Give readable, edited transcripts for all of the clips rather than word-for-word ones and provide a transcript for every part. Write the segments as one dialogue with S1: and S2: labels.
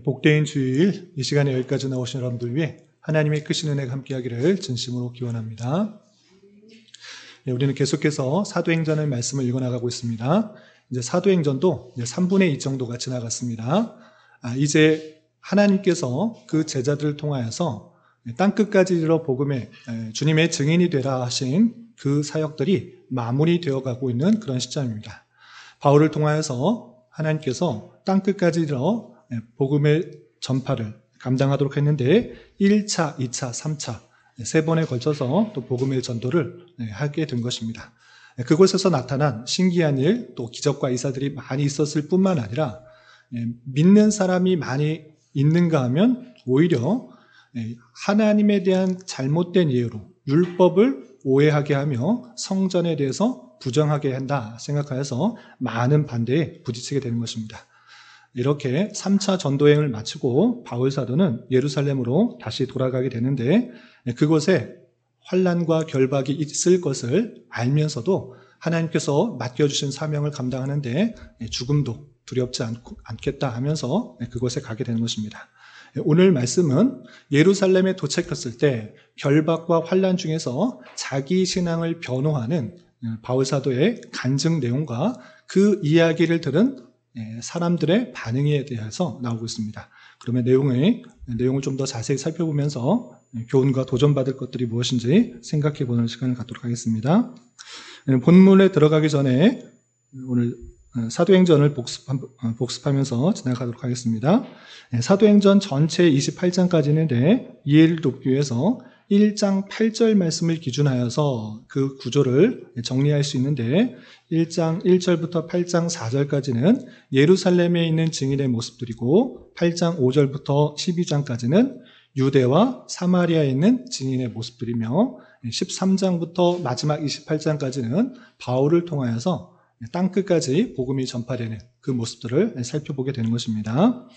S1: 복되인 주일, 이 시간에 여기까지 나오신 여러분들 위해 하나님의 크신 은혜가 함께하기를 진심으로 기원합니다. 우리는 계속해서 사도행전의 말씀을 읽어나가고 있습니다. 이제 사도행전도 3분의 2 정도가 지나갔습니다. 이제 하나님께서 그 제자들을 통하여서 땅끝까지 이르러 복음의 주님의 증인이 되라 하신 그 사역들이 마무리되어 가고 있는 그런 시점입니다. 바울을 통하여서 하나님께서 땅끝까지 이르러 복음의 전파를 감당하도록 했는데 1차, 2차, 3차 세 번에 걸쳐서 또 복음의 전도를 하게 된 것입니다. 그곳에서 나타난 신기한 일, 또 기적과 이사들이 많이 있었을 뿐만 아니라 믿는 사람이 많이 있는가 하면 오히려 하나님에 대한 잘못된 이해로 율법을 오해하게 하며 성전에 대해서 부정하게 한다 생각하여서 많은 반대에 부딪히게 되는 것입니다. 이렇게 3차 전도행을 마치고 바울 사도는 예루살렘으로 다시 돌아가게 되는데 그곳에 환난과 결박이 있을 것을 알면서도 하나님께서 맡겨주신 사명을 감당하는데 죽음도 두렵지 않겠다 하면서 그곳에 가게 되는 것입니다. 오늘 말씀은 예루살렘에 도착했을 때 결박과 환난 중에서 자기 신앙을 변호하는 바울 사도의 간증 내용과 그 이야기를 들은 사람들의 반응에 대해서 나오고 있습니다. 그러면 내용을 좀 더 자세히 살펴보면서 교훈과 도전받을 것들이 무엇인지 생각해 보는 시간을 갖도록 하겠습니다. 본문에 들어가기 전에 오늘 사도행전을 복습하면서 지나가도록 하겠습니다. 사도행전 전체 28장까지인데 이해를 돕기 위해서 1장 8절 말씀을 기준하여서 그 구조를 정리할 수 있는데 1장 1절부터 8장 4절까지는 예루살렘에 있는 증인의 모습들이고 8장 5절부터 12장까지는 유대와 사마리아에 있는 증인의 모습들이며 13장부터 마지막 28장까지는 바울을 통하여서 땅끝까지 복음이 전파되는 그 모습들을 살펴보게 되는 것입니다.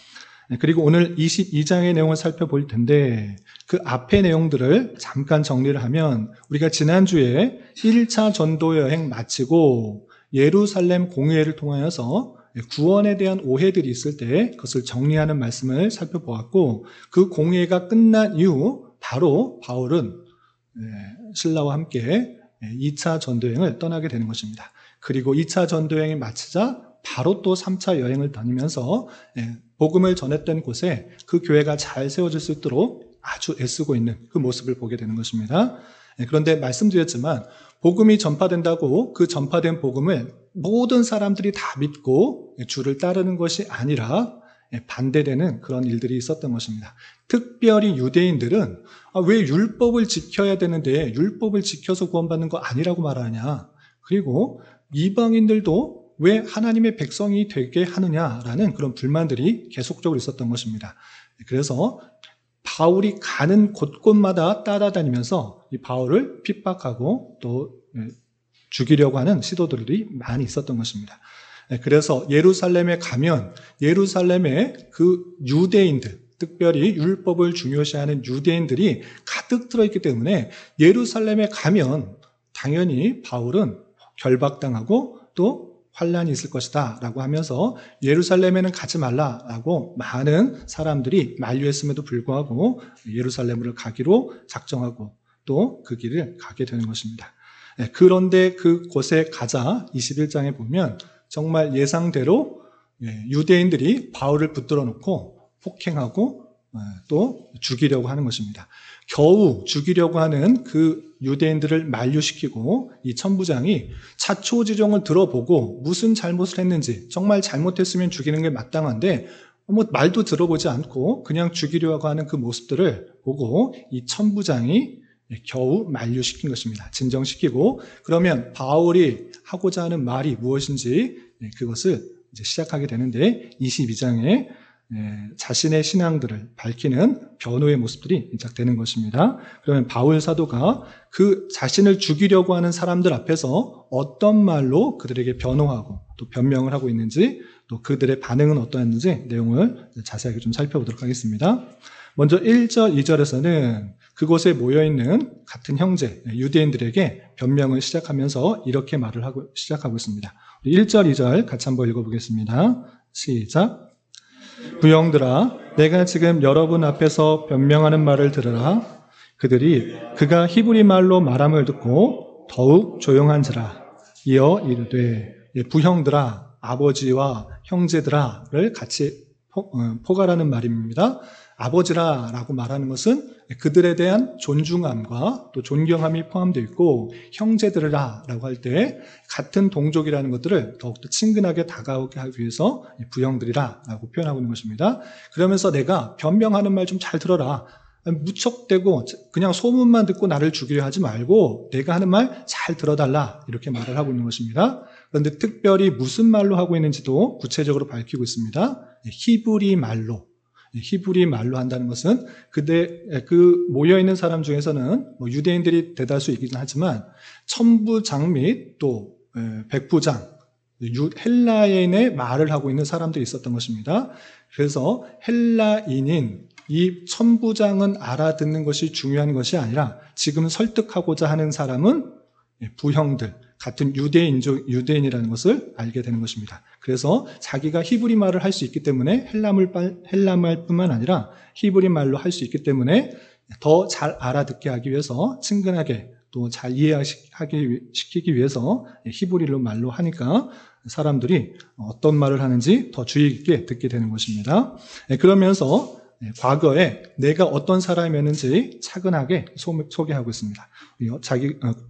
S1: 그리고 오늘 22장의 내용을 살펴볼 텐데 그 앞의 내용들을 잠깐 정리를 하면 우리가 지난주에 1차 전도 여행 마치고 예루살렘 공회를 통하여서 구원에 대한 오해들이 있을 때 그것을 정리하는 말씀을 살펴보았고 그 공회가 끝난 이후 바로 바울은 신라와 함께 2차 전도여행을 떠나게 되는 것입니다. 그리고 2차 전도여행을 마치자 바로 또 3차 여행을 다니면서 복음을 전했던 곳에 그 교회가 잘 세워질 수 있도록 아주 애쓰고 있는 그 모습을 보게 되는 것입니다. 그런데 말씀드렸지만 복음이 전파된다고 그 전파된 복음을 모든 사람들이 다 믿고 주를 따르는 것이 아니라 반대되는 그런 일들이 있었던 것입니다. 특별히 유대인들은 왜 율법을 지켜야 되는데 율법을 지켜서 구원받는 거 아니라고 말하냐. 그리고 이방인들도 왜 하나님의 백성이 되게 하느냐라는 그런 불만들이 계속적으로 있었던 것입니다. 그래서 바울이 가는 곳곳마다 따라다니면서 이 바울을 핍박하고 또 죽이려고 하는 시도들이 많이 있었던 것입니다. 그래서 예루살렘에 가면 예루살렘의 그 유대인들, 특별히 율법을 중요시하는 유대인들이 가득 들어있기 때문에 예루살렘에 가면 당연히 바울은 결박당하고 또 환란이 있을 것이다 라고 하면서 예루살렘에는 가지 말라라고 많은 사람들이 만류했음에도 불구하고 예루살렘으로 가기로 작정하고 또 그 길을 가게 되는 것입니다. 그런데 그곳에 가자 21장에 보면 정말 예상대로 유대인들이 바울을 붙들어 놓고 폭행하고 또 죽이려고 하는 것입니다. 겨우 죽이려고 하는 그 유대인들을 만류시키고 이 천부장이 자초지종을 들어보고 무슨 잘못을 했는지 정말 잘못했으면 죽이는 게 마땅한데 말도 들어보지 않고 그냥 죽이려고 하는 그 모습들을 보고 이 천부장이 겨우 만류시킨 것입니다. 진정시키고 그러면 바울이 하고자 하는 말이 무엇인지 그것을 이제 시작하게 되는데 22장에 자신의 신앙들을 밝히는 변호의 모습들이 시작되는 것입니다. 그러면 바울 사도가 그 자신을 죽이려고 하는 사람들 앞에서 어떤 말로 그들에게 변호하고 또 변명을 하고 있는지 또 그들의 반응은 어떠했는지 내용을 자세하게 좀 살펴보도록 하겠습니다. 먼저 1절, 2절에서는 그곳에 모여있는 같은 형제, 유대인들에게 변명을 시작하면서 이렇게 말을 시작하고 있습니다. 1절, 2절 같이 한번 읽어보겠습니다. 시작. 부형들아, 내가 지금 여러분 앞에서 변명하는 말을 들으라. 그들이 그가 히브리 말로 말함을 듣고 더욱 조용한지라. 이어 이르되, 부형들아, 아버지와 형제들아를 같이 포괄하는 말입니다. 아버지라라고 말하는 것은 그들에 대한 존중함과 또 존경함이 포함되어 있고, 형제들이라고 할 때 같은 동족이라는 것들을 더욱더 친근하게 다가오게 하기 위해서 부형들이라고 표현하고 있는 것입니다. 그러면서 내가 변명하는 말 좀 잘 들어라. 무척대고 그냥 소문만 듣고 나를 죽이려 하지 말고 내가 하는 말 잘 들어달라, 이렇게 말을 하고 있는 것입니다. 그런데 특별히 무슨 말로 하고 있는지도 구체적으로 밝히고 있습니다. 히브리 말로. 히브리 말로 한다는 것은 그 모여있는 사람 중에서는 유대인들이 대다수 있긴 하지만 천부장 및 또 백부장, 헬라인의 말을 하고 있는 사람들이 있었던 것입니다. 그래서 헬라인인 이 천부장은 알아듣는 것이 중요한 것이 아니라 지금 설득하고자 하는 사람은 부형들, 같은 유대인이라는 것을 알게 되는 것입니다. 그래서 자기가 히브리 말을 할 수 있기 때문에 헬라말뿐만 아니라 히브리 말로 할 수 있기 때문에 더 잘 알아듣게 하기 위해서, 친근하게 또 잘 이해시키기 위해서 히브리로 말로 하니까 사람들이 어떤 말을 하는지 더 주의 깊게 듣게 되는 것입니다. 그러면서 과거에 내가 어떤 사람이었는지 차근하게 소개하고 있습니다.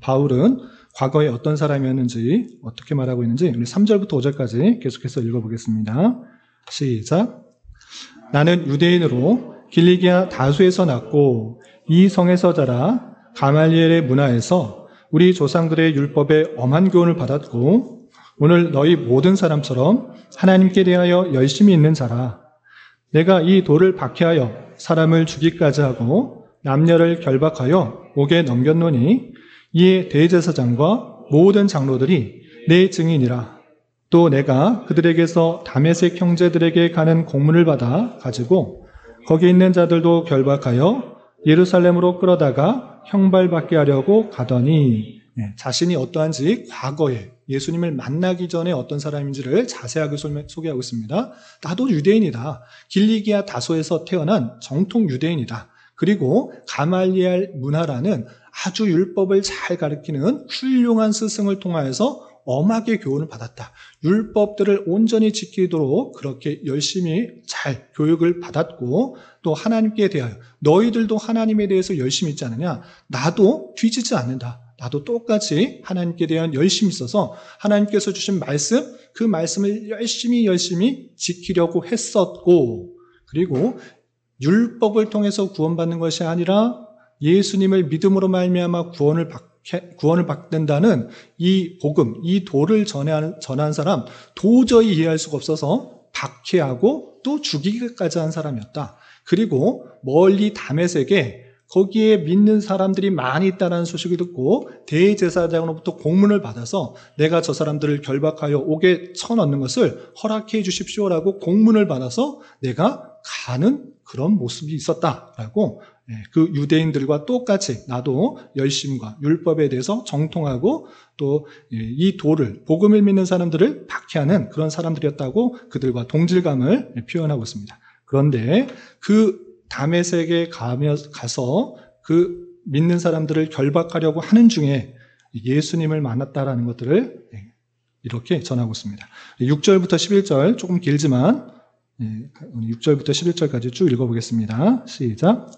S1: 바울은 과거에 어떤 사람이었는지 어떻게 말하고 있는지 우리 3절부터 5절까지 계속해서 읽어보겠습니다. 시작. 나는 유대인으로 길리기아 다수에서 났고 이 성에서 자라 가말리엘의 문화에서 우리 조상들의 율법에 엄한 교훈을 받았고 오늘 너희 모든 사람처럼 하나님께 대하여 열심히 있는 자라. 내가 이 돌을 박해하여 사람을 죽이기까지 하고 남녀를 결박하여 옥에 넘겼노니 이에 대제사장과 모든 장로들이 내 증인이라. 또 내가 그들에게서 다메섹 형제들에게 가는 공문을 받아 가지고 거기 있는 자들도 결박하여 예루살렘으로 끌어다가 형벌받게 하려고 가더니, 자신이 어떠한지 과거에 예수님을 만나기 전에 어떤 사람인지를 자세하게 소개하고 있습니다. 나도 유대인이다. 길리기아 다소에서 태어난 정통 유대인이다. 그리고 가말리엘 문화라는 아주 율법을 잘 가르치는 훌륭한 스승을 통하여서 엄하게 교훈을 받았다. 율법들을 온전히 지키도록 그렇게 열심히 잘 교육을 받았고, 또 하나님께 대하여 너희들도 하나님에 대해서 열심히 있지 않느냐? 나도 뒤지지 않는다. 나도 똑같이 하나님께 대한 열심이 있어서 하나님께서 주신 말씀, 그 말씀을 열심히 지키려고 했었고, 그리고 율법을 통해서 구원받는 것이 아니라 예수님을 믿음으로 말미암아 구원을 받는다는 이 복음, 이 도를 전한 사람, 도저히 이해할 수가 없어서 박해하고 또 죽이기까지 한 사람이었다. 그리고 멀리 다메섹에 거기에 믿는 사람들이 많이 있다는 소식을 듣고 대제사장으로부터 공문을 받아서 내가 저 사람들을 결박하여 옥에 쳐넣는 것을 허락해 주십시오라고 공문을 받아서 내가 가는 그런 모습이 있었다라고, 그 유대인들과 똑같이 나도 열심과 율법에 대해서 정통하고 또 이 도를, 복음을 믿는 사람들을 박해하는 그런 사람들이었다고 그들과 동질감을 표현하고 있습니다. 그런데 그 다메섹에 가서 그 믿는 사람들을 결박하려고 하는 중에 예수님을 만났다라는 것들을 이렇게 전하고 있습니다. 6절부터 11절 조금 길지만 6절부터 11절까지 쭉 읽어보겠습니다. 시작.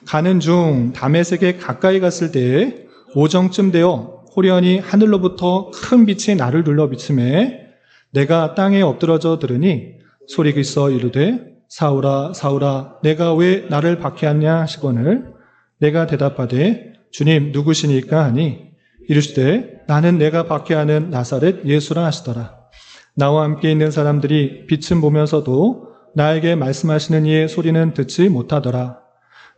S1: 가는 중 다메섹에 가까이 갔을 때에 오정쯤 되어 호련히 하늘로부터 큰 빛이 나를 둘러 비침에 내가 땅에 엎드러져 들으니 소리가 있어 이르되 사울아 사울아 내가 왜 나를 박해하냐 하시거늘 내가 대답하되 주님 누구시니까 하니 이르시되 나는 내가 박해하는 나사렛 예수라 하시더라. 나와 함께 있는 사람들이 빛은 보면서도 나에게 말씀하시는 이의 소리는 듣지 못하더라.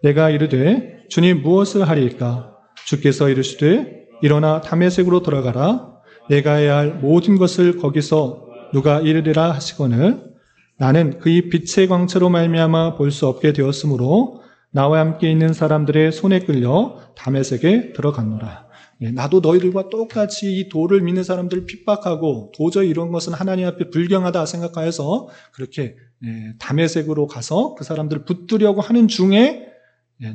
S1: 내가 이르되 주님 무엇을 하리이까? 주께서 이르시되 일어나 다메섹으로 돌아가라. 내가 해야 할 모든 것을 거기서 누가 이르리라 하시거늘 나는 그의 빛의 광채로 말미암아 볼 수 없게 되었으므로 나와 함께 있는 사람들의 손에 끌려 다메섹에 들어갔노라. 나도 너희들과 똑같이 이 도를 믿는 사람들을 핍박하고 도저히 이런 것은 하나님 앞에 불경하다 생각하여서 그렇게 다메섹으로 가서 그 사람들을 붙들려고 하는 중에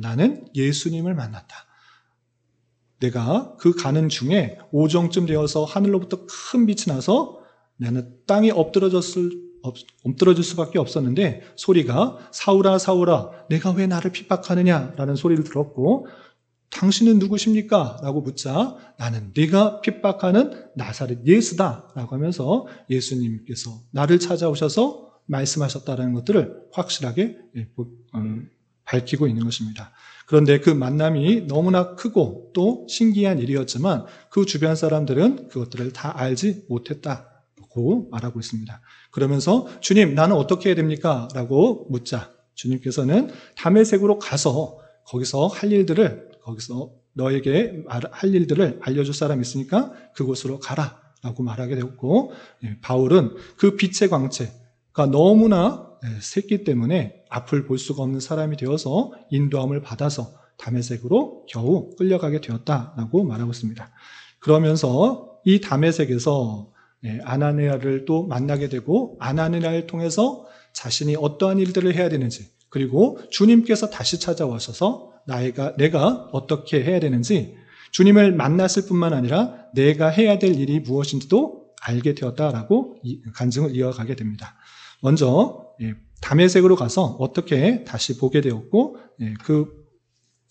S1: 나는 예수님을 만났다. 내가 그 가는 중에 오정쯤 되어서 하늘로부터 큰 빛이 나서 나는 땅에 엎드러질 수밖에 없었는데 소리가 사울아 사울아 내가 왜 나를 핍박하느냐라는 소리를 들었고 당신은 누구십니까? 라고 묻자 나는 네가 핍박하는 나사렛 예수다 라고 하면서 예수님께서 나를 찾아오셔서 말씀하셨다는 것들을 확실하게 밝히고 있는 것입니다. 그런데 그 만남이 너무나 크고 또 신기한 일이었지만 그 주변 사람들은 그것들을 다 알지 못했다고 말하고 있습니다. 그러면서 주님 나는 어떻게 해야 됩니까? 라고 묻자 주님께서는 다메섹으로 가서 거기서 너에게 할 일들을 알려줄 사람이 있으니까 그곳으로 가라 라고 말하게 되었고 바울은 그 빛의 광채가 너무나 샜기 때문에 앞을 볼 수가 없는 사람이 되어서 인도함을 받아서 다메섹으로 겨우 끌려가게 되었다라고 말하고 있습니다. 그러면서 이 다메섹에서 아나니아를 또 만나게 되고 아나니아를 통해서 자신이 어떠한 일들을 해야 되는지 그리고 주님께서 다시 찾아오셔서 내가 어떻게 해야 되는지 주님을 만났을 뿐만 아니라 내가 해야 될 일이 무엇인지도 알게 되었다라고 간증을 이어가게 됩니다. 먼저 다메섹으로 가서 어떻게 다시 보게 되었고 그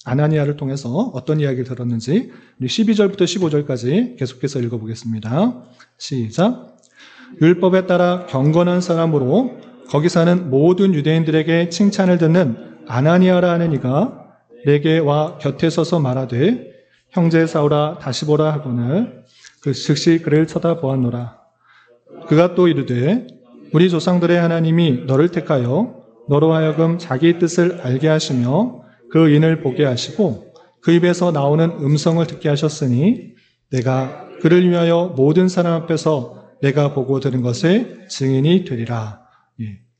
S1: 아나니아를 통해서 어떤 이야기를 들었는지 12절부터 15절까지 계속해서 읽어보겠습니다. 시작. 율법에 따라 경건한 사람으로 거기 사는 모든 유대인들에게 칭찬을 듣는 아나니아라 하는 이가 내게 와 곁에 서서 말하되 형제 사울아 다시 보라 하거늘 그 즉시 그를 쳐다보았노라. 그가 또 이르되 우리 조상들의 하나님이 너를 택하여 너로 하여금 자기 뜻을 알게 하시며 그 인을 보게 하시고 그 입에서 나오는 음성을 듣게 하셨으니 내가 그를 위하여 모든 사람 앞에서 내가 보고 들은 것의 증인이 되리라.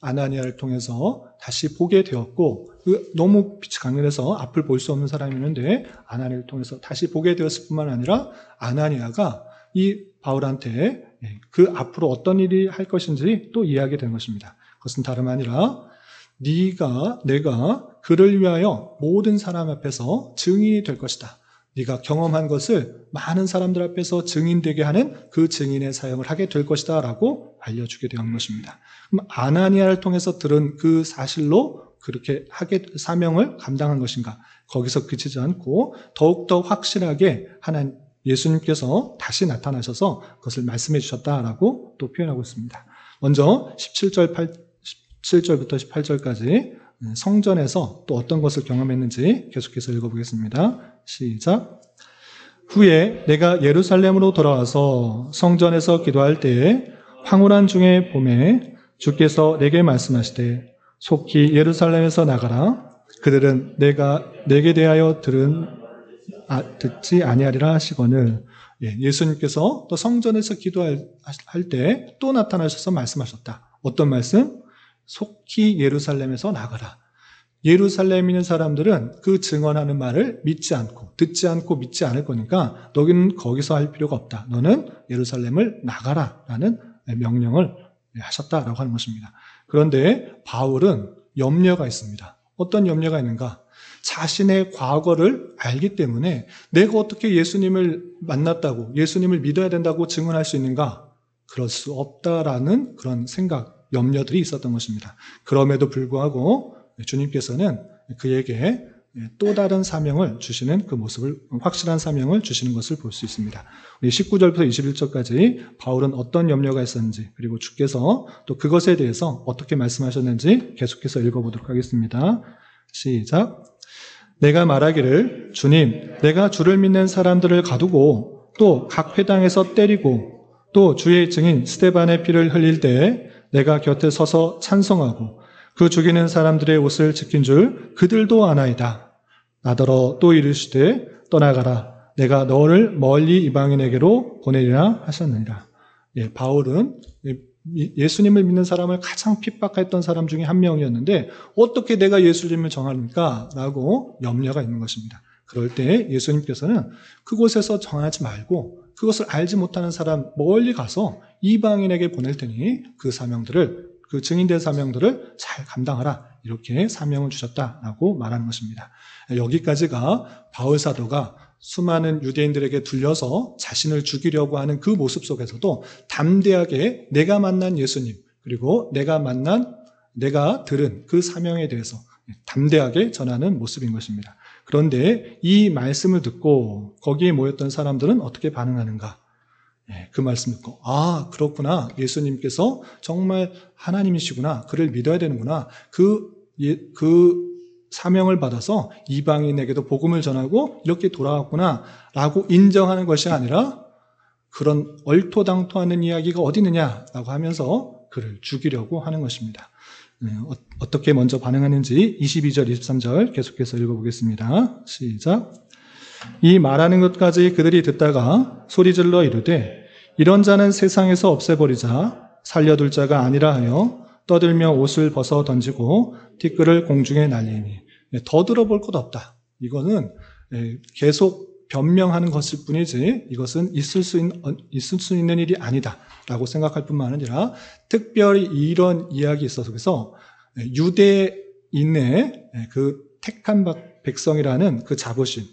S1: 아나니아를 통해서 다시 보게 되었고 너무 빛이 강렬해서 앞을 볼 수 없는 사람이었는데 아나니아를 통해서 다시 보게 되었을 뿐만 아니라 아나니아가 이 바울한테 그 앞으로 어떤 일이 할 것인지 또 이야기하게 된 것입니다. 그것은 다름 아니라 내가 그를 위하여 모든 사람 앞에서 증인이 될 것이다. 네가 경험한 것을 많은 사람들 앞에서 증인되게 하는 그 증인의 사역을 하게 될 것이다 라고 알려주게 된 것입니다. 그럼 아나니아를 통해서 들은 그 사실로 그렇게 사명을 감당한 것인가? 거기서 그치지 않고 더욱더 확실하게 예수님께서 다시 나타나셔서 그것을 말씀해 주셨다라고 또 표현하고 있습니다. 먼저 17절부터 18절까지 성전에서 또 어떤 것을 경험했는지 계속해서 읽어보겠습니다. 시작. 후에 내가 예루살렘으로 돌아와서 성전에서 기도할 때에 황홀한 중에 봄에 주께서 내게 말씀하시되 속히 예루살렘에서 나가라. 그들은 내게 대하여 듣지 아니하리라 하시거늘. 예수님께서 또 성전에서 기도할 때 또 나타나셔서 말씀하셨다. 어떤 말씀? 속히 예루살렘에서 나가라. 예루살렘에 있는 사람들은 그 증언하는 말을 믿지 않고 듣지 않고 믿지 않을 거니까 너희는 거기서 할 필요가 없다. 너는 예루살렘을 나가라 라는 명령을 하셨다라고 하는 것입니다. 그런데 바울은 염려가 있습니다. 어떤 염려가 있는가? 자신의 과거를 알기 때문에 내가 어떻게 예수님을 만났다고 예수님을 믿어야 된다고 증언할 수 있는가? 그럴 수 없다라는 그런 생각, 염려들이 있었던 것입니다. 그럼에도 불구하고 주님께서는 그에게 또 다른 사명을 주시는 그 모습을, 확실한 사명을 주시는 것을 볼 수 있습니다. 19절부터 21절까지 바울은 어떤 염려가 있었는지, 그리고 주께서 또 그것에 대해서 어떻게 말씀하셨는지 계속해서 읽어보도록 하겠습니다. 시작. 내가 말하기를 주님, 내가 주를 믿는 사람들을 가두고 또 각 회당에서 때리고 또 주의 증인 스데반의 피를 흘릴 때에 내가 곁에 서서 찬송하고 그 죽이는 사람들의 옷을 지킨 줄 그들도 아나이다. 나더러 또 이르시되 떠나가라. 내가 너를 멀리 이방인에게로 보내리라 하셨느니라. 바울은 예수님을 믿는 사람을 가장 핍박했던 사람 중에 한 명이었는데 어떻게 내가 예수님을 정합니까? 라고 염려가 있는 것입니다. 그럴 때 예수님께서는 그곳에서 정하지 말고 그것을 알지 못하는 사람 멀리 가서 이방인에게 보낼 테니 그 사명들을, 그 증인된 사명들을 잘 감당하라, 이렇게 사명을 주셨다라고 말하는 것입니다. 여기까지가 바울 사도가 수많은 유대인들에게 둘려서 자신을 죽이려고 하는 그 모습 속에서도 담대하게 내가 만난 예수님, 그리고 내가 들은 그 사명에 대해서 담대하게 전하는 모습인 것입니다. 그런데 이 말씀을 듣고 거기에 모였던 사람들은 어떻게 반응하는가? 그 말씀 듣고, 아, 그렇구나. 예수님께서 정말 하나님이시구나. 그를 믿어야 되는구나. 그 사명을 받아서 이방인에게도 복음을 전하고 이렇게 돌아왔구나 라고 인정하는 것이 아니라 그런 얼토당토하는 이야기가 어디 있느냐라고 하면서 그를 죽이려고 하는 것입니다. 어떻게 먼저 반응하는지 22절, 23절 계속해서 읽어보겠습니다. 시작. 이 말하는 것까지 그들이 듣다가 소리질러 이르되 이런 자는 세상에서 없애버리자, 살려둘 자가 아니라 하여 떠들며 옷을 벗어 던지고 티끌을 공중에 날리니. 더 들어볼 것 없다. 이거는 계속 변명하는 것일 뿐이지 이것은 있을 수 있는 일이 아니다 라고 생각할 뿐만 아니라 특별히 이런 이야기 있어서 유대인의 그 택한 백성이라는 그 자부심,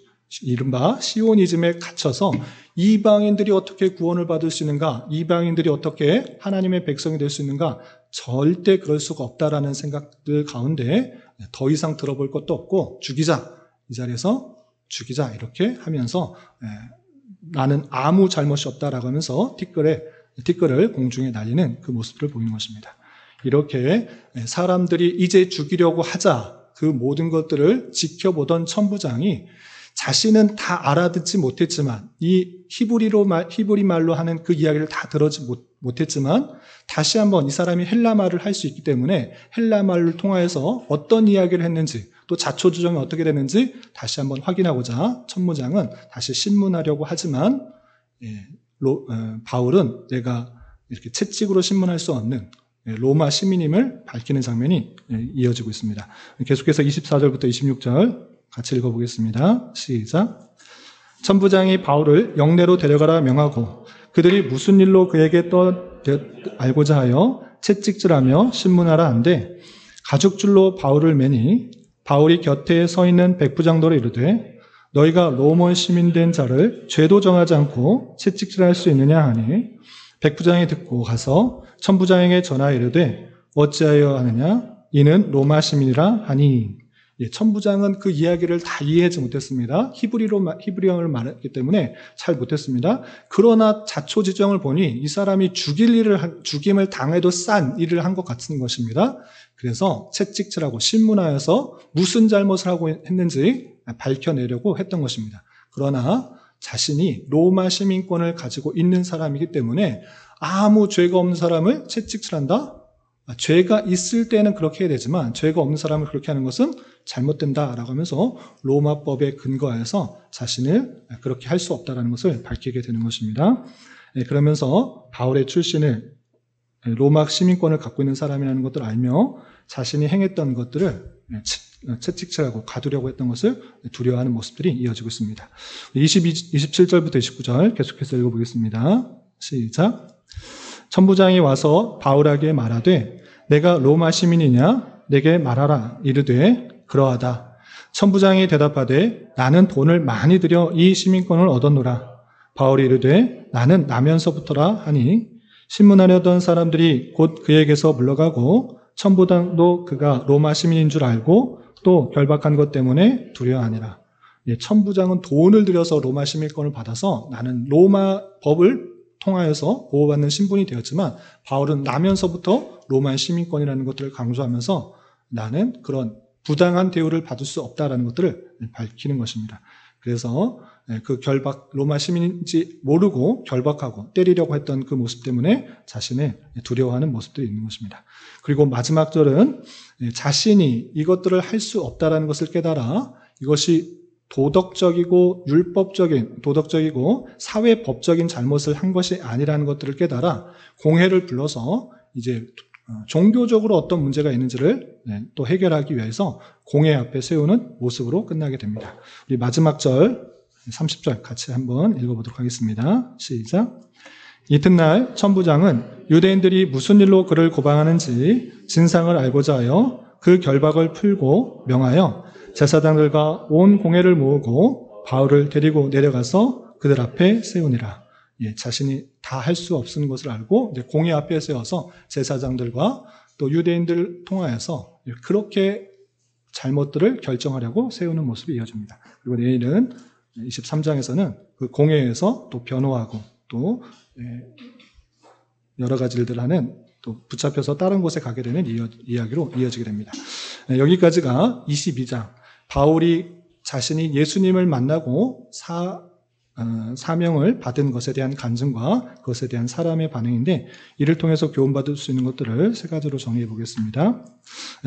S1: 이른바 시오니즘에 갇혀서 이방인들이 어떻게 구원을 받을 수 있는가, 이방인들이 어떻게 하나님의 백성이 될 수 있는가, 절대 그럴 수가 없다라는 생각들 가운데 더 이상 들어볼 것도 없고 죽이자, 이 자리에서 죽이자 이렇게 하면서 나는 아무 잘못이 없다라고 하면서 티끌을 공중에 날리는 그 모습을 보이는 것입니다. 이렇게 사람들이 이제 죽이려고 하자 그 모든 것들을 지켜보던 천부장이 자신은 다 알아듣지 못했지만 이 히브리 말로 하는 그 이야기를 다 들었지 못했지만 다시 한번 이 사람이 헬라 말을 할 수 있기 때문에 헬라 말을 통하여서 어떤 이야기를 했는지 또 자초지종이 어떻게 되는지 다시 한번 확인하고자 천부장은 다시 신문하려고 하지만 바울은 내가 이렇게 채찍으로 신문할 수 없는 로마 시민임을 밝히는 장면이 이어지고 있습니다. 계속해서 24절부터 26절 같이 읽어보겠습니다. 시작. 천부장이 바울을 영내로 데려가라 명하고 그들이 무슨 일로 그에게 알고자 하여 채찍질하며 신문하라 한데 가죽줄로 바울을 매니 바울이 곁에 서 있는 백부장도로 이르되 너희가 로마 시민된 자를 죄도 정하지 않고 채찍질할 수 있느냐 하니 백부장이 듣고 가서 천부장에게 전하여 이르되 어찌하여 하느냐 이는 로마 시민이라 하니. 천부장은 그 이야기를 다 이해하지 못했습니다. 히브리어를 말했기 때문에 잘 못했습니다. 그러나 자초지종을 보니 이 사람이 죽임을 당해도 싼 일을 한 것 같은 것입니다. 그래서 채찍질하고 신문하여서 무슨 잘못을 하고 했는지 밝혀내려고 했던 것입니다. 그러나 자신이 로마 시민권을 가지고 있는 사람이기 때문에 아무 죄가 없는 사람을 채찍질한다? 죄가 있을 때는 그렇게 해야 되지만 죄가 없는 사람을 그렇게 하는 것은 잘못된다라고 하면서 로마법에 근거해서 자신을 그렇게 할 수 없다라는 것을 밝히게 되는 것입니다. 그러면서 바울의 출신을 로마 시민권을 갖고 있는 사람이라는 것을 알며 자신이 행했던 것들을 채찍질하고 가두려고 했던 것을 두려워하는 모습들이 이어지고 있습니다. 27절부터 29절 계속해서 읽어보겠습니다. 시작. 천부장이 와서 바울에게 말하되 내가 로마 시민이냐 내게 말하라 이르되 그러하다. 천부장이 대답하되 나는 돈을 많이 들여 이 시민권을 얻었노라. 바울이 이르되 나는 나면서부터라 하니 신문하려던 사람들이 곧 그에게서 물러가고 천부장도 그가 로마 시민인 줄 알고 또 결박한 것 때문에 두려워하니라. 천부장은 돈을 들여서 로마 시민권을 받아서 나는 로마 법을 통하여서 보호받는 신분이 되었지만 바울은 나면서부터 로마 시민권이라는 것들을 강조하면서 나는 그런 부당한 대우를 받을 수 없다라는 것들을 밝히는 것입니다. 그래서 그 로마 시민인지 모르고 결박하고 때리려고 했던 그 모습 때문에 자신을 두려워하는 모습들이 있는 것입니다. 그리고 마지막 절은 자신이 이것들을 할 수 없다라는 것을 깨달아 이것이 도덕적이고 도덕적이고 사회법적인 잘못을 한 것이 아니라는 것들을 깨달아 공회를 불러서 이제 종교적으로 어떤 문제가 있는지를 또 해결하기 위해서 공회 앞에 세우는 모습으로 끝나게 됩니다. 우리 마지막 절 30절 같이 한번 읽어보도록 하겠습니다. 시작. 이튿날 천부장은 유대인들이 무슨 일로 그를 고방하는지 진상을 알고자 하여 그 결박을 풀고 명하여 제사장들과 온 공회를 모으고 바울을 데리고 내려가서 그들 앞에 세우니라. 자신이 다 할 수 없는 것을 알고 공회 앞에 세워서 제사장들과 또 유대인들 통하여서 그렇게 잘못들을 결정하려고 세우는 모습이 이어집니다. 그리고 내일은 23장에서는 그 공회에서 또 변호하고 또 여러 가지 일들 하는 또 붙잡혀서 다른 곳에 가게 되는 이야기로 이어지게 됩니다. 여기까지가 22장. 바울이 자신이 예수님을 만나고 사명을 받은 것에 대한 간증과 그것에 대한 사람의 반응인데 이를 통해서 교훈받을 수 있는 것들을 세 가지로 정리해 보겠습니다.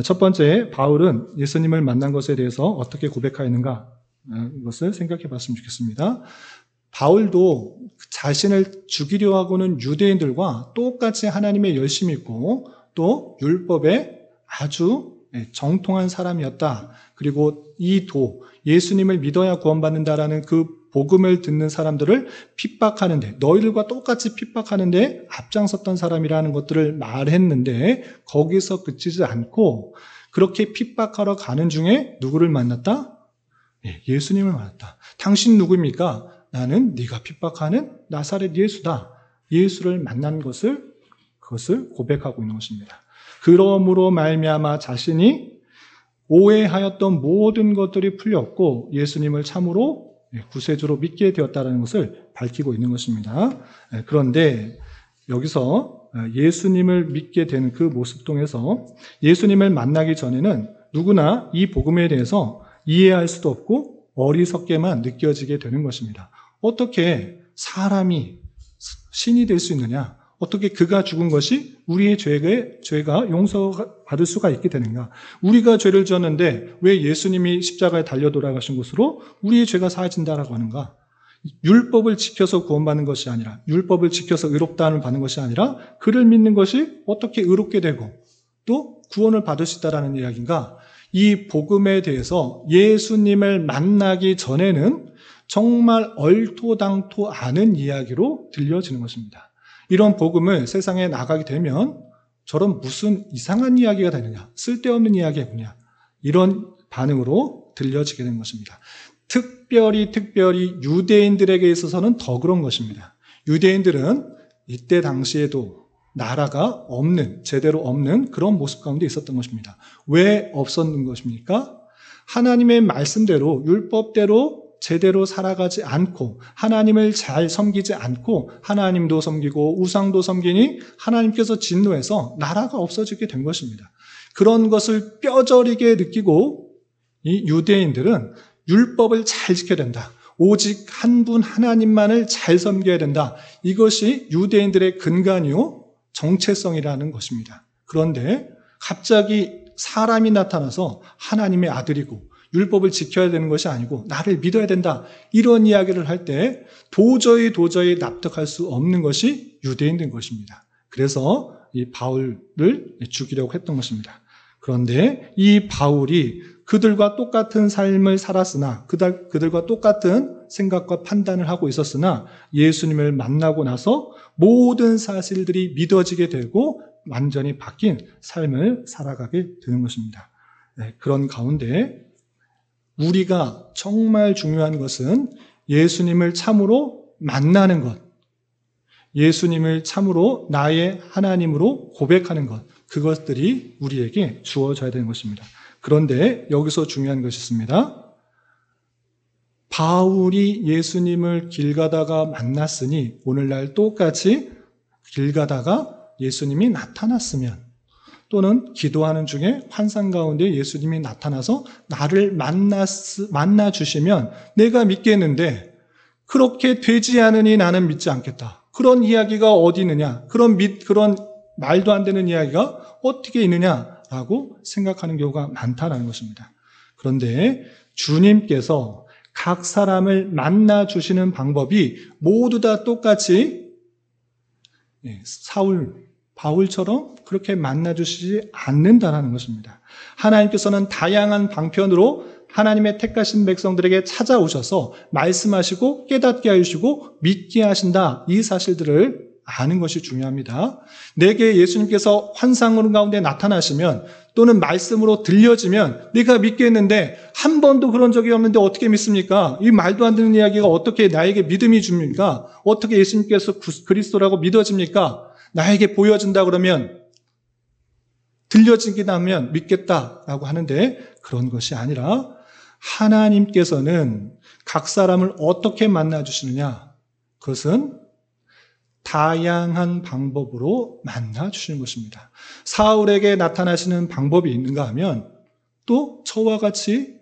S1: 첫 번째, 바울은 예수님을 만난 것에 대해서 어떻게 고백하였는가 이것을 생각해 봤으면 좋겠습니다. 바울도 자신을 죽이려 하고는 유대인들과 똑같이 하나님의 열심이 있고 또 율법에 아주 정통한 사람이었다. 그리고 예수님을 믿어야 구원받는다라는 그 복음을 듣는 사람들을 핍박하는데 너희들과 똑같이 핍박하는데 앞장섰던 사람이라는 것들을 말했는데 거기서 그치지 않고 그렇게 핍박하러 가는 중에 누구를 만났다? 예수님을 만났다. 당신 누구입니까? 나는 네가 핍박하는 나사렛 예수다. 예수를 만난 그것을 고백하고 있는 것입니다. 그러므로 말미암아 자신이 오해하였던 모든 것들이 풀렸고 예수님을 참으로 구세주로 믿게 되었다는 것을 밝히고 있는 것입니다. 그런데 여기서 예수님을 믿게 되는 그 모습 통해서 예수님을 만나기 전에는 누구나 이 복음에 대해서 이해할 수도 없고 어리석게만 느껴지게 되는 것입니다. 어떻게 사람이 신이 될 수 있느냐? 어떻게 그가 죽은 것이 우리의 죄가 용서받을 수가 있게 되는가? 우리가 죄를 지었는데 왜 예수님이 십자가에 달려 돌아가신 것으로 우리의 죄가 사해진다라고 하는가? 율법을 지켜서 구원받는 것이 아니라 율법을 지켜서 의롭다함을 받는 것이 아니라 그를 믿는 것이 어떻게 의롭게 되고 또 구원을 받을 수 있다라는 이야기인가? 이 복음에 대해서 예수님을 만나기 전에는 정말 얼토당토 않은 이야기로 들려지는 것입니다. 이런 복음을 세상에 나가게 되면 저런 무슨 이상한 이야기가 되느냐, 쓸데없는 이야기가 뭐냐, 이런 반응으로 들려지게 된 것입니다. 특별히 유대인들에게 있어서는 더 그런 것입니다. 유대인들은 이때 당시에도 나라가 없는, 제대로 없는 그런 모습 가운데 있었던 것입니다. 왜 없었는 것입니까? 하나님의 말씀대로, 율법대로 제대로 살아가지 않고 하나님을 잘 섬기지 않고 하나님도 섬기고 우상도 섬기니 하나님께서 진노해서 나라가 없어지게 된 것입니다. 그런 것을 뼈저리게 느끼고 이 유대인들은 율법을 잘 지켜야 된다. 오직 한 분 하나님만을 잘 섬겨야 된다. 이것이 유대인들의 근간이요 정체성이라는 것입니다. 그런데 갑자기 사람이 나타나서 하나님의 아들이고 율법을 지켜야 되는 것이 아니고 나를 믿어야 된다. 이런 이야기를 할 때 도저히 납득할 수 없는 것이 유대인인 것입니다. 그래서 이 바울을 죽이려고 했던 것입니다. 그런데 이 바울이 그들과 똑같은 삶을 살았으나 그들과 똑같은 생각과 판단을 하고 있었으나 예수님을 만나고 나서 모든 사실들이 믿어지게 되고 완전히 바뀐 삶을 살아가게 되는 것입니다. 그런 가운데 우리가 정말 중요한 것은 예수님을 참으로 만나는 것, 예수님을 참으로 나의 하나님으로 고백하는 것, 그것들이 우리에게 주어져야 되는 것입니다. 그런데 여기서 중요한 것이 있습니다. 바울이 예수님을 길 가다가 만났으니 오늘날 똑같이 길 가다가 예수님이 나타났으면 또는 기도하는 중에 환상 가운데 예수님이 나타나서 나를 만나 주시면 내가 믿겠는데 그렇게 되지 않으니 나는 믿지 않겠다. 그런 이야기가 어디 있느냐? 그런 말도 안 되는 이야기가 어떻게 있느냐라고 생각하는 경우가 많다는 것입니다. 그런데 주님께서 각 사람을 만나 주시는 방법이 모두 다 똑같이 사울, 바울처럼 그렇게 만나주시지 않는다는 것입니다. 하나님께서는 다양한 방편으로 하나님의 택하신 백성들에게 찾아오셔서 말씀하시고 깨닫게 해주시고 믿게 하신다. 이 사실들을 아는 것이 중요합니다. 내게 예수님께서 환상 가운데 나타나시면 또는 말씀으로 들려지면 내가 믿겠는데 한 번도 그런 적이 없는데 어떻게 믿습니까? 이 말도 안 되는 이야기가 어떻게 나에게 믿음이 줍니까? 어떻게 예수님께서 그리스도라고 믿어집니까? 나에게 보여진다 그러면 들려지긴 하면 믿겠다라고 하는데 그런 것이 아니라 하나님께서는 각 사람을 어떻게 만나주시느냐? 그것은 다양한 방법으로 만나주시는 것입니다. 사울에게 나타나시는 방법이 있는가 하면 또 저와 같이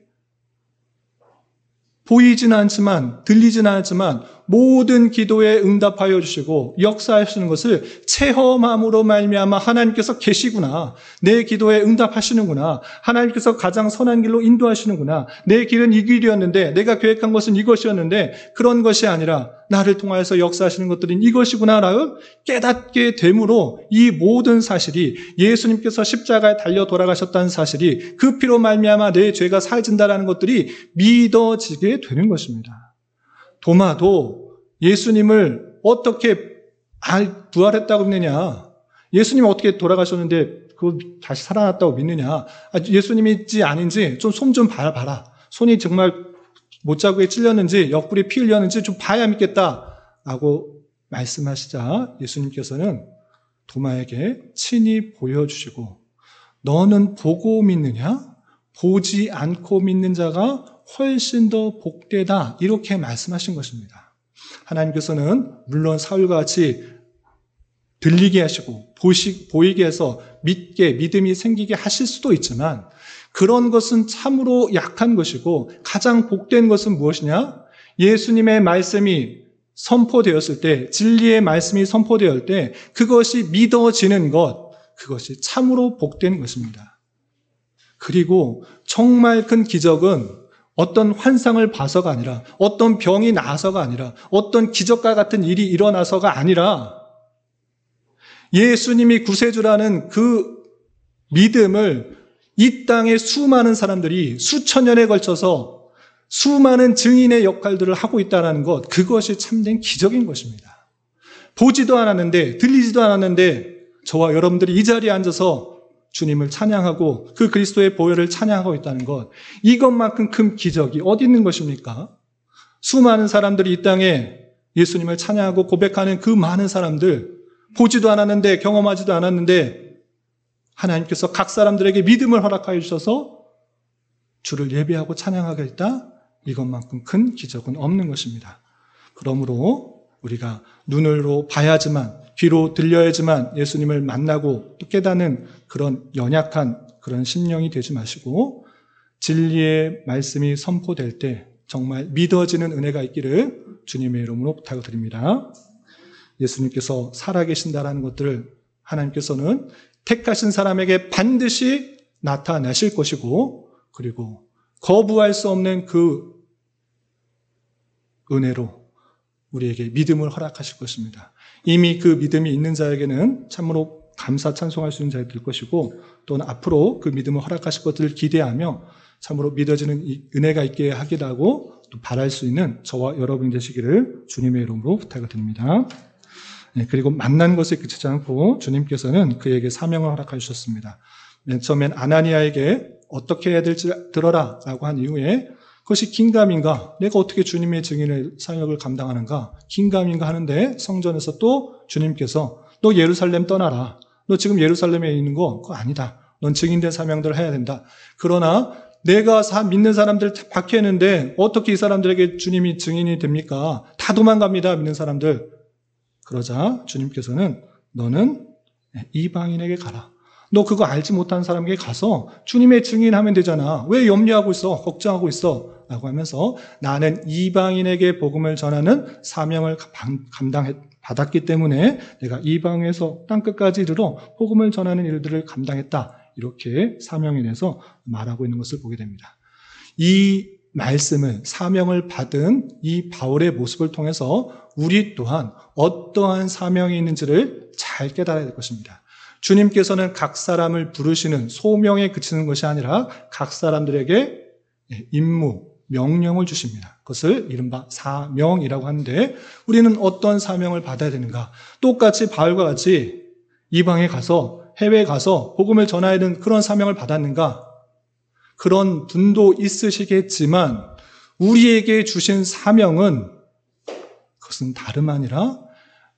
S1: 보이지는 않지만 들리지는 않지만 모든 기도에 응답하여 주시고 역사하시는 것을 체험함으로 말미암아 하나님께서 계시구나. 내 기도에 응답하시는구나. 하나님께서 가장 선한 길로 인도하시는구나. 내 길은 이 길이었는데 내가 계획한 것은 이것이었는데 그런 것이 아니라 나를 통하여서 역사하시는 것들은 이것이구나라고 깨닫게 됨으로 이 모든 사실이 예수님께서 십자가에 달려 돌아가셨다는 사실이 그 피로 말미암아 내 죄가 사해진다라는 것들이 믿어지게 되는 것입니다. 도마도 예수님을 어떻게 부활했다고 믿느냐? 예수님 어떻게 돌아가셨는데 그거 다시 살아났다고 믿느냐? 예수님인지 아닌지 좀 손 좀 봐라. 손이 정말 못자국에 찔렸는지 옆구리에 피 흘렸는지 좀 봐야 믿겠다라고 말씀하시자 예수님께서는 도마에게 친히 보여주시고 너는 보고 믿느냐? 보지 않고 믿는 자가 훨씬 더 복되다 이렇게 말씀하신 것입니다. 하나님께서는 물론 사울과 같이 들리게 하시고 보이게 해서 믿음이 생기게 하실 수도 있지만 그런 것은 참으로 약한 것이고 가장 복된 것은 무엇이냐? 예수님의 말씀이 선포되었을 때 진리의 말씀이 선포되었을 때 그것이 믿어지는 것 그것이 참으로 복된 것입니다. 그리고 정말 큰 기적은 어떤 환상을 봐서가 아니라 어떤 병이 나서가 아니라 어떤 기적과 같은 일이 일어나서가 아니라 예수님이 구세주라는 그 믿음을 이 땅의 수많은 사람들이 수천 년에 걸쳐서 수많은 증인의 역할들을 하고 있다는 것 그것이 참된 기적인 것입니다. 보지도 않았는데 들리지도 않았는데 저와 여러분들이 이 자리에 앉아서 주님을 찬양하고 그 그리스도의 보혈을 찬양하고 있다는 것 이것만큼 큰 기적이 어디 있는 것입니까? 수많은 사람들이 이 땅에 예수님을 찬양하고 고백하는 그 많은 사람들 보지도 않았는데 경험하지도 않았는데 하나님께서 각 사람들에게 믿음을 허락하여 주셔서 주를 예배하고 찬양하겠다 이것만큼 큰 기적은 없는 것입니다. 그러므로 우리가 눈으로 봐야지만 귀로 들려야지만 예수님을 만나고 또 깨닫는 그런 연약한 그런 심령이 되지 마시고 진리의 말씀이 선포될 때 정말 믿어지는 은혜가 있기를 주님의 이름으로 부탁드립니다. 예수님께서 살아계신다라는 것들을 하나님께서는 택하신 사람에게 반드시 나타내실 것이고 그리고 거부할 수 없는 그 은혜로 우리에게 믿음을 허락하실 것입니다. 이미 그 믿음이 있는 자에게는 참으로 감사 찬송할 수 있는 자가 될 것이고 또는 앞으로 그 믿음을 허락하실 것들을 기대하며 참으로 믿어지는 은혜가 있게 하기도 하고 또 바랄 수 있는 저와 여러분이 되시기를 주님의 이름으로 부탁을 드립니다. 그리고 만난 것에 그치지 않고 주님께서는 그에게 사명을 허락해 주셨습니다. 맨 처음엔 아나니아에게 어떻게 해야 될지 들어라 라고 한 이후에 그것이 긴가민가 내가 어떻게 주님의 증인의 사역을 감당하는가 긴가민가 하는데 성전에서 또 주님께서 너 예루살렘 떠나라. 너 지금 예루살렘에 있는 거 그거 아니다. 넌 증인된 사명들을 해야 된다. 그러나 내가 믿는 사람들 박해했는데 어떻게 이 사람들에게 주님이 증인이 됩니까? 다 도망갑니다. 믿는 사람들. 그러자 주님께서는 너는 이방인에게 가라. 너 그거 알지 못하는 사람에게 가서 주님의 증인하면 되잖아. 왜 염려하고 있어? 걱정하고 있어? 라고 하면서 나는 이방인에게 복음을 전하는 사명을 받았기 때문에 내가 이방에서 땅끝까지 이르러 복음을 전하는 일들을 감당했다. 이렇게 사명에 대해서 말하고 있는 것을 보게 됩니다. 이 말씀을 사명을 받은 이 바울의 모습을 통해서 우리 또한 어떠한 사명이 있는지를 잘 깨달아야 될 것입니다. 주님께서는 각 사람을 부르시는 소명에 그치는 것이 아니라 각 사람들에게 임무, 명령을 주십니다. 그것을 이른바 사명이라고 하는데 우리는 어떤 사명을 받아야 되는가? 똑같이 바울과 같이 이방에 가서 해외에 가서 복음을 전해야 되는 그런 사명을 받았는가? 그런 분도 있으시겠지만 우리에게 주신 사명은 그것은 다름 아니라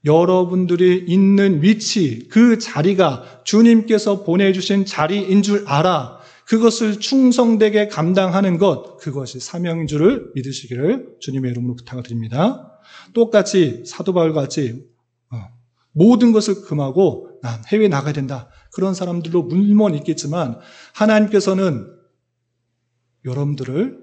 S1: 여러분들이 있는 위치, 그 자리가 주님께서 보내주신 자리인 줄 알아. 그것을 충성되게 감당하는 것, 그것이 사명인 줄을 믿으시기를 주님의 이름으로 부탁을 드립니다. 똑같이 사도 바울과 같이 모든 것을 금하고 난 해외에 나가야 된다. 그런 사람들도 물론 있겠지만 하나님께서는 여러분들을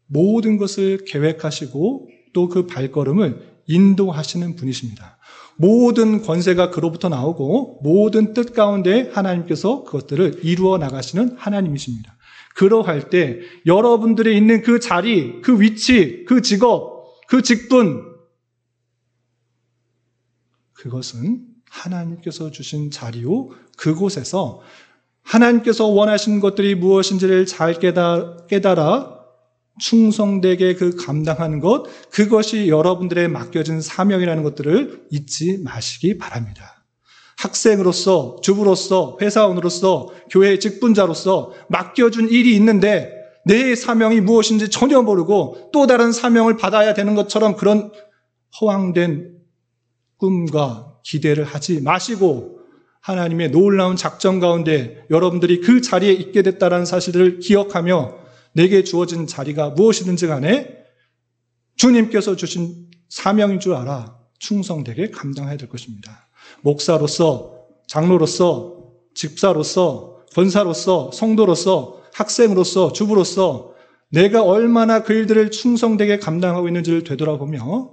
S1: 모든 것을 계획하시고 또 그 발걸음을 인도하시는 분이십니다. 모든 권세가 그로부터 나오고 모든 뜻 가운데 하나님께서 그것들을 이루어 나가시는 하나님이십니다. 그러할 때 여러분들이 있는 그 자리, 그 위치, 그 직업, 그 직분, 그것은 하나님께서 주신 자리요, 그곳에서 하나님께서 원하시는 것들이 무엇인지를 잘 깨달아 충성되게 그 감당하는 것, 그것이 여러분들의 맡겨진 사명이라는 것들을 잊지 마시기 바랍니다. 학생으로서, 주부로서, 회사원으로서, 교회 직분자로서 맡겨준 일이 있는데 내 사명이 무엇인지 전혀 모르고 또 다른 사명을 받아야 되는 것처럼 그런 허황된 꿈과 기대를 하지 마시고 하나님의 놀라운 작전 가운데 여러분들이 그 자리에 있게 됐다는 사실을 기억하며 내게 주어진 자리가 무엇이든지 간에 주님께서 주신 사명인 줄 알아 충성되게 감당해야 될 것입니다. 목사로서, 장로로서, 집사로서, 권사로서, 성도로서, 학생으로서, 주부로서 내가 얼마나 그 일들을 충성되게 감당하고 있는지를 되돌아보며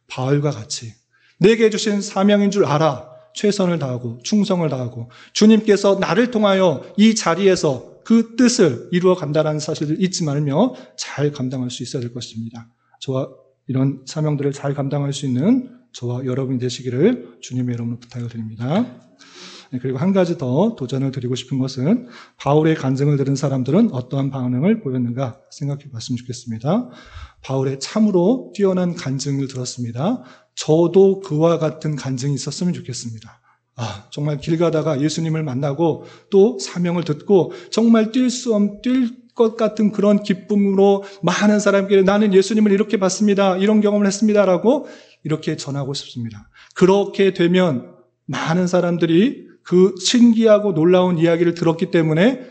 S1: 바울과 같이 내게 주신 사명인 줄 알아 최선을 다하고 충성을 다하고 주님께서 나를 통하여 이 자리에서 그 뜻을 이루어 간다는 사실을 잊지 말며 잘 감당할 수 있어야 될 것입니다. 저와 이런 사명들을 잘 감당할 수 있는 저와 여러분이 되시기를 주님의 이름으로 부탁을 드립니다. 그리고 한 가지 더 도전을 드리고 싶은 것은 바울의 간증을 들은 사람들은 어떠한 반응을 보였는가 생각해 봤으면 좋겠습니다. 바울의 참으로 뛰어난 간증을 들었습니다. 저도 그와 같은 간증이 있었으면 좋겠습니다. 정말 길 가다가 예수님을 만나고 또 사명을 듣고 정말 뛸 것 같은 그런 기쁨으로 많은 사람에게 나는 예수님을 이렇게 봤습니다. 이런 경험을 했습니다라고 이렇게 전하고 싶습니다. 그렇게 되면 많은 사람들이 그 신기하고 놀라운 이야기를 들었기 때문에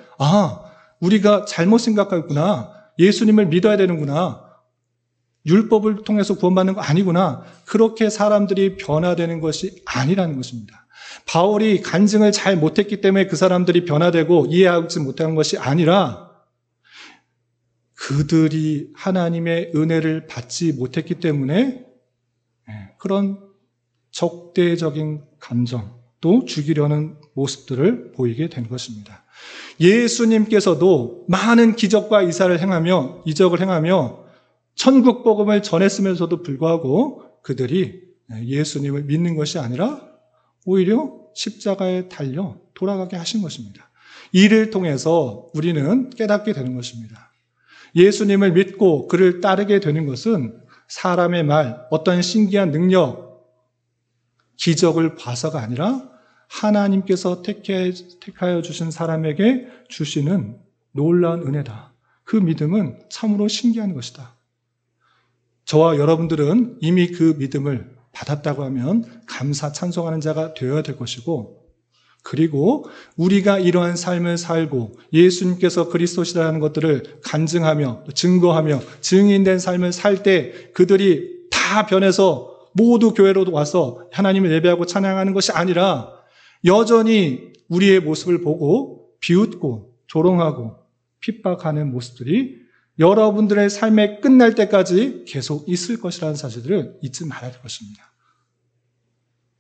S1: 우리가 잘못 생각하구나. 예수님을 믿어야 되는구나. 율법을 통해서 구원받는 거 아니구나. 그렇게 사람들이 변화되는 것이 아니라는 것입니다. 바울이 간증을 잘 못했기 때문에 그 사람들이 변화되고 이해하지 못한 것이 아니라 그들이 하나님의 은혜를 받지 못했기 때문에 그런 적대적인 감정 또 죽이려는 모습들을 보이게 된 것입니다. 예수님께서도 많은 기적과 이적을 행하며 천국 복음을 전했으면서도 불구하고 그들이 예수님을 믿는 것이 아니라 오히려 십자가에 달려 돌아가게 하신 것입니다. 이를 통해서 우리는 깨닫게 되는 것입니다. 예수님을 믿고 그를 따르게 되는 것은 사람의 말, 어떤 신기한 능력, 기적을 봐서가 아니라 하나님께서 택하여 주신 사람에게 주시는 놀라운 은혜다. 그 믿음은 참으로 신기한 것이다. 저와 여러분들은 이미 그 믿음을 받았다고 하면 감사 찬송하는 자가 되어야 될 것이고 그리고 우리가 이러한 삶을 살고 예수님께서 그리스도시라는 것들을 간증하며 증거하며 증인된 삶을 살 때 그들이 다 변해서 모두 교회로 와서 하나님을 예배하고 찬양하는 것이 아니라 여전히 우리의 모습을 보고 비웃고 조롱하고 핍박하는 모습들이 여러분들의 삶에 끝날 때까지 계속 있을 것이라는 사실을 잊지 말아야 될 것입니다.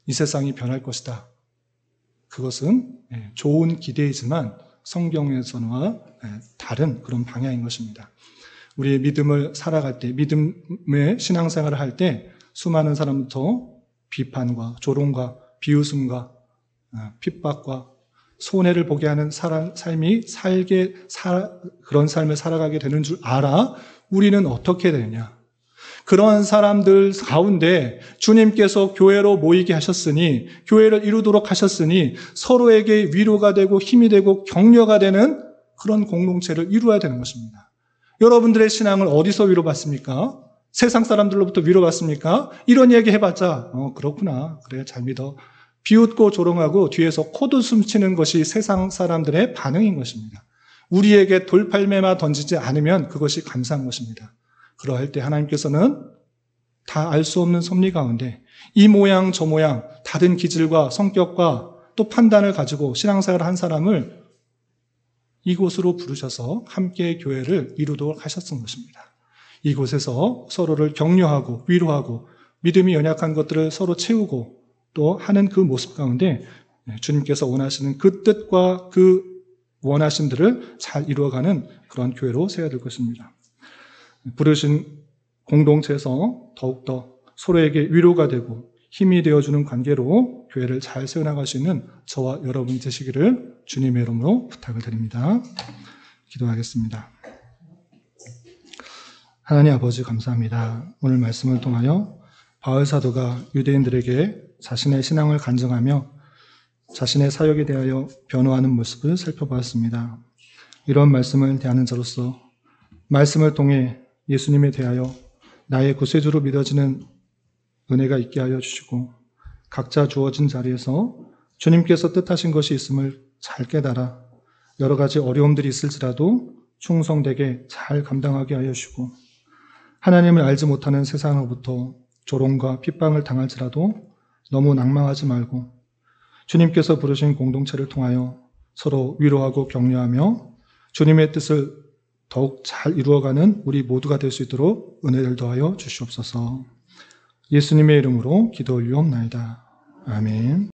S1: 이 세상이 변할 것이다. 그것은 좋은 기대이지만 성경에서와 다른 그런 방향인 것입니다. 우리의 믿음을 살아갈 때, 믿음의 신앙생활을 할 때 수많은 사람부터 비판과 조롱과 비웃음과 핍박과 손해를 보게 하는 삶이 그런 삶을 살아가게 되는 줄 알아 우리는 어떻게 되느냐. 그러한 사람들 가운데 주님께서 교회로 모이게 하셨으니, 교회를 이루도록 하셨으니 서로에게 위로가 되고 힘이 되고 격려가 되는 그런 공동체를 이루어야 되는 것입니다. 여러분들의 신앙을 어디서 위로받습니까? 세상 사람들로부터 위로받습니까? 이런 얘기 해봤자 그렇구나, 그래, 잘 믿어, 비웃고 조롱하고 뒤에서 코웃음 치는 것이 세상 사람들의 반응인 것입니다. 우리에게 돌팔매마 던지지 않으면 그것이 감사한 것입니다. 그러할 때 하나님께서는 다 알 수 없는 섭리 가운데 이 모양 저 모양 다른 기질과 성격과 또 판단을 가지고 신앙생활을 한 사람을 이곳으로 부르셔서 함께 교회를 이루도록 하셨던 것입니다. 이곳에서 서로를 격려하고 위로하고 믿음이 연약한 것들을 서로 채우고 또 하는 그 모습 가운데 주님께서 원하시는 그 뜻과 그 원하심들을 잘 이루어가는 그런 교회로 세워야 될 것입니다. 부르신 공동체에서 더욱더 서로에게 위로가 되고 힘이 되어주는 관계로 교회를 잘 세워나갈 수 있는 저와 여러분 되시기를 주님의 이름으로 부탁을 드립니다. 기도하겠습니다. 하나님 아버지 감사합니다. 오늘 말씀을 통하여 바울 사도가 유대인들에게 자신의 신앙을 간증하며 자신의 사역에 대하여 변호하는 모습을 살펴보았습니다. 이런 말씀을 대하는 자로서 말씀을 통해 예수님에 대하여 나의 구세주로 믿어지는 은혜가 있게 하여 주시고 각자 주어진 자리에서 주님께서 뜻하신 것이 있음을 잘 깨달아 여러 가지 어려움들이 있을지라도 충성되게 잘 감당하게 하여 주시고 하나님을 알지 못하는 세상으로부터 조롱과 핍박을 당할지라도 너무 낭망하지 말고 주님께서 부르신 공동체를 통하여 서로 위로하고 격려하며 주님의 뜻을 더욱 잘 이루어가는 우리 모두가 될 수 있도록 은혜를 더하여 주시옵소서. 예수님의 이름으로 기도 올리옵나이다. 아멘.